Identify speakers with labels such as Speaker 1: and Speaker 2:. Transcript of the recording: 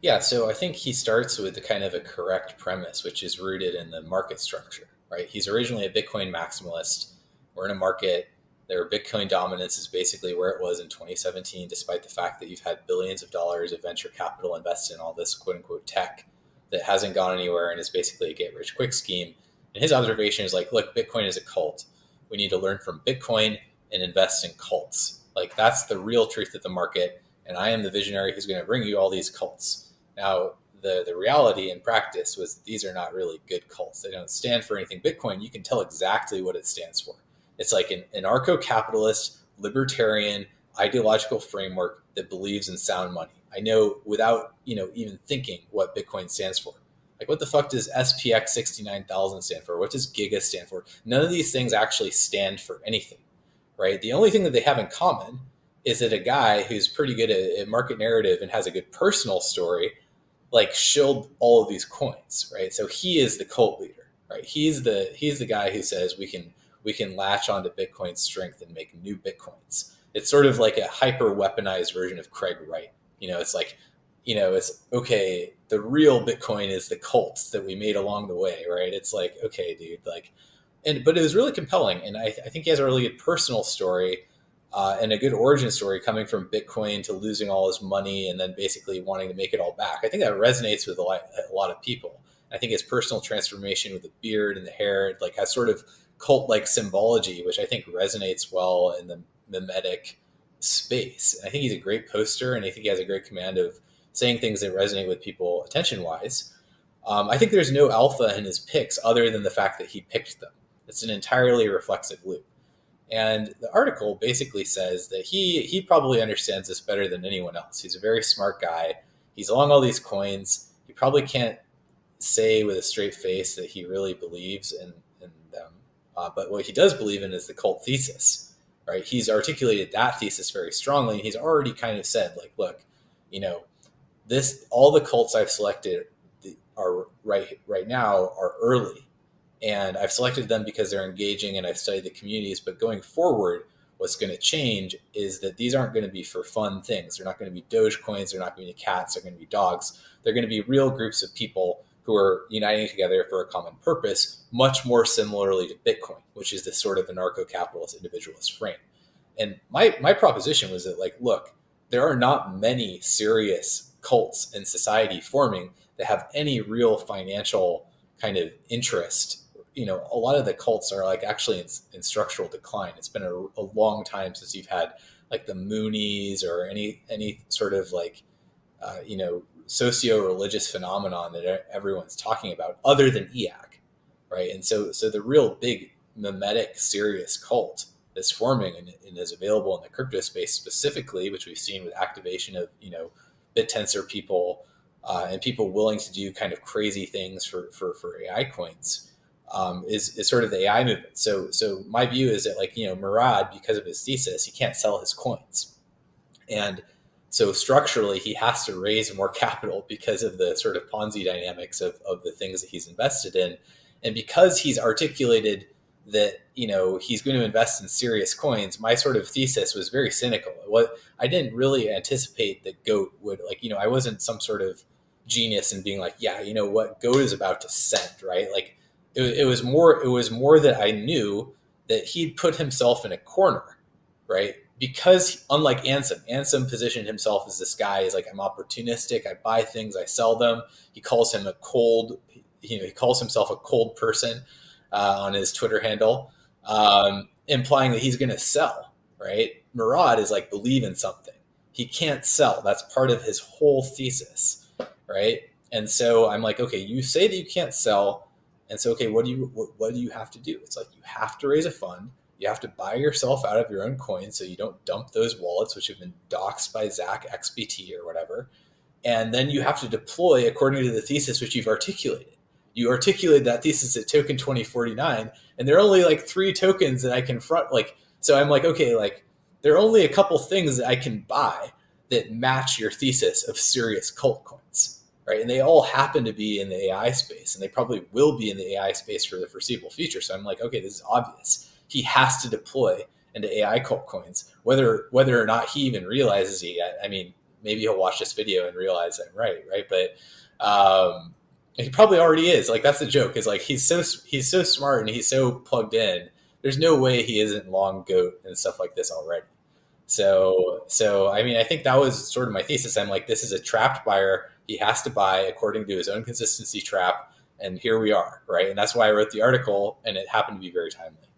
Speaker 1: Yeah, so I think he starts with the kind of a correct premise, which is rooted in the market structure, right? He's originally a Bitcoin maximalist. We're in a market where Bitcoin dominance is basically where it was in 2017, despite the fact that you've had billions of dollars of venture capital invested in all this quote unquote tech that hasn't gone anywhere and is basically a get rich quick scheme. And his observation is like, look, Bitcoin is a cult. We need to learn from Bitcoin and invest in cults. Like, that's the real truth of the market. And I am the visionary who's going to bring you all these cults. Now, the reality in practice was these are not really good cults. They don't stand for anything. Bitcoin, you can tell exactly what it stands for. It's like an anarcho-capitalist, libertarian, ideological framework that believes in sound money. I know without even thinking what Bitcoin stands for. Like, what the fuck does SPX 69,000 stand for? What does Giga stand for? None of these things actually stand for anything, right? The only thing that they have in common is that a guy who's pretty good at market narrative and has a good personal story like shilled all of these coins, right? So he is the cult leader, right? He's the guy who says we can latch onto Bitcoin's strength and make new Bitcoins. It's sort of like a hyper weaponized version of Craig Wright. It's like, it's okay. The real Bitcoin is the cults that we made along the way, right? It's like, okay, dude, like, but it was really compelling, and I think he has a really good personal story and a good origin story coming from Bitcoin to losing all his money and then basically wanting to make it all back. I think that resonates with a lot of people. I think his personal transformation with the beard and the hair like has sort of cult-like symbology, which I think resonates well in the mimetic space. And I think he's a great poster, and I think he has a great command of saying things that resonate with people attention-wise. I think there's no alpha in his picks other than the fact that he picked them. It's an entirely reflexive loop. And the article basically says that he probably understands this better than anyone else. He's a very smart guy. He's long all these coins. He probably can't say with a straight face that he really believes in them. But what he does believe in is the cult thesis, right? He's articulated that thesis very strongly. And he's already kind of said, like, look, you know, all the cults I've selected are right now are early, and I've selected them because they're engaging and I've studied the communities. But going forward, what's going to change is that these aren't going to be for fun things. They're not going to be Doge coins. They're not going to be cats. They're going to be dogs. They're going to be real groups of people who are uniting together for a common purpose, much more similarly to Bitcoin, which is this sort of anarcho-capitalist individualist frame. And my proposition was that, like, look, there are not many serious cults in society forming that have any real financial kind of interest. A lot of the cults are like actually in structural decline. It's been a long time since you've had like the Moonies or any sort of like socio-religious phenomenon that everyone's talking about other than EAC, right? And so the real big mimetic serious cult that's forming and is available in the crypto space specifically, which we've seen with activation of BitTensor people and people willing to do kind of crazy things for AI coins, is sort of the AI movement. So my view is that, like, Murad, because of his thesis, he can't sell his coins. And so structurally, he has to raise more capital because of the sort of Ponzi dynamics of the things that he's invested in. And because he's articulated that, he's going to invest in serious coins, my sort of thesis was very cynical. I didn't really anticipate that GOAT would, like, I wasn't some sort of genius in being like, yeah, what, GOAT is about to send, right? Like, it was more that I knew that he'd put himself in a corner, right? Because unlike Ansem positioned himself as this guy. He's like, I'm opportunistic. I buy things, I sell them. He calls he calls himself a cold person on his Twitter handle, implying that he's going to sell, right? Murad is like, believe in something. He can't sell. That's part of his whole thesis, right? And so I'm like, okay, you say that you can't sell. And so, okay, what do you have to do? It's like, you have to raise a fund. You have to buy yourself out of your own coins so you don't dump those wallets, which have been doxxed by Zach XBT or whatever. And then you have to deploy according to the thesis which you've articulated. You articulated that thesis at token 2049, and there are only like 3 tokens that I can front. Like, so I'm like, okay, like, there are only a couple things that I can buy that match your thesis of serious cult coins, right? And they all happen to be in the AI space, and they probably will be in the AI space for the foreseeable future. So I'm like, okay, this is obvious. He has to deploy into AI cult coins, whether or not he even realizes it yet. I mean, maybe he'll watch this video and realize I'm right, right? But he probably already is. Like that's the joke. Is like he's so smart and he's so plugged in. There's no way he isn't long goat and stuff like this already. So I mean, I think that was sort of my thesis. I'm like, this is a trapped buyer. He has to buy according to his own consistency trap, and here we are, right? And that's why I wrote the article, and it happened to be very timely.